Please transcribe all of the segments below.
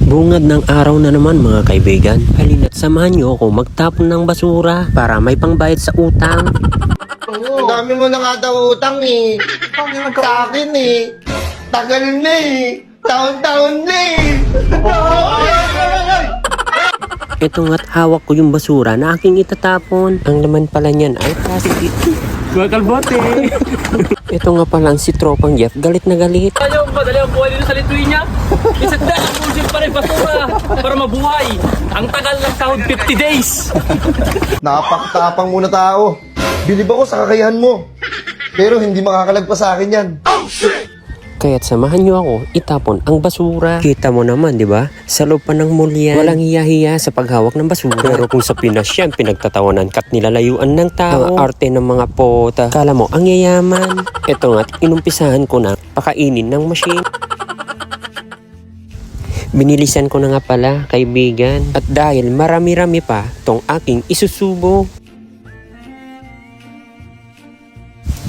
Bungad ng araw na naman mga kaibigan. Halina't samahan niyo ako magtapon ng basura para may pangbayad sa utang. Ang dami mo na nga daw utang eh. Sa akin eh. Tagal na eh. Taon-taon na eh. Ito nga't hawak ko yung basura na aking itatapon. Ang laman pala niyan ay plastic. Kalbote! Ito nga pala si tropang Jeff, galit na galit. Madali ang buhay dito sa Lithuania. Isa't na, bullshit pa rin basura para mabuhay. Ang tagal ng sahod 50 days. Napakatapang muna tao. Bilib ako sa kakayahan mo. Pero hindi makakalagpas sa akin yan. Kaya't samahan niyo ako itapon ang basura. Kita mo naman, di ba? Sa loob pa ng mall yan. Walang hiya-hiya sa paghawak ng basura. Pero kung sa Pinas yan, pinagtatawanan ka't nilalayuan ng tao. Ang arte ng mga pota. Kala mo, ang yayaman. Ito nga't inumpisahan ko na pakainin ng machine. Binilisan ko na nga pala, kaibigan. At dahil marami-rami pa tong aking isusubo.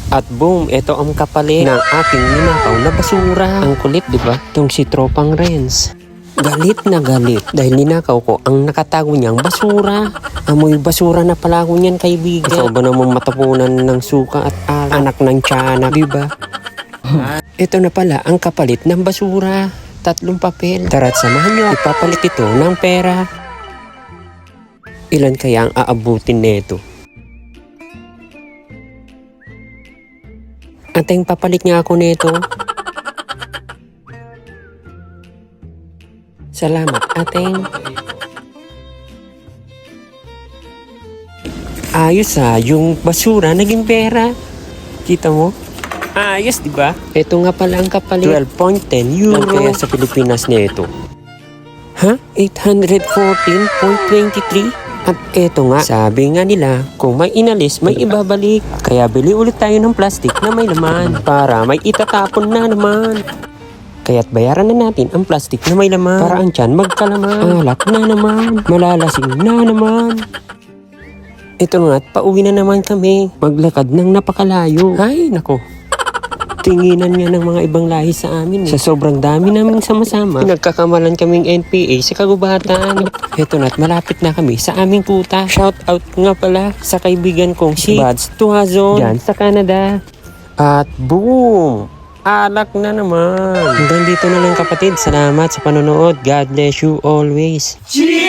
At boom, ito ang kapalit ng aking ninakaw na basura. Ang kulit, di ba? Itong si Tropang Renz. Galit na galit dahil ninakaw ko ang nakatago niyang basura. Amoy basura na pala ako niyan, kaibigan. Ikaw ba namang matapunan ng suka at anak ng tiyanak, di ba? Ito na pala ang kapalit ng basura. 3 papel. Tara't samahan niyo, ipapalit ito ng pera. Ilan kaya ang aabutin nito? Ateng, papalit nga ako nito. Salamat, ateng. Ayos yung basura naging pera. Kita mo? Ayos, di ba? Ito nga pala ang kapalit. 12.10 euro. Kaya sa Pilipinas nito. Ha? 814.23? At eto nga, sabi nga nila, kung may inalis, may ibabalik. Kaya bili ulit tayo ng plastic na may laman para may itatapon na naman. Kaya't bayaran na natin ang plastic na may laman para ang tiyan magkalaman. Alak na naman, malalasing na naman. Ito nga, pauwi na naman kami. Maglakad ng napakalayo. Ay, nako. Tinginan nga ng mga ibang lahi sa amin. Sa sobrang dami namin sama-sama, nagkakamalan kaming NPA sa kagubatan. Heto na't malapit na kami sa aming kuta. Shout out nga pala sa kaibigan kong si Bads Tuazon dyan sa Canada. At boom! Alak na naman. Hanggang dito na lang kapatid. Salamat sa panonood. God bless you always. Cheers!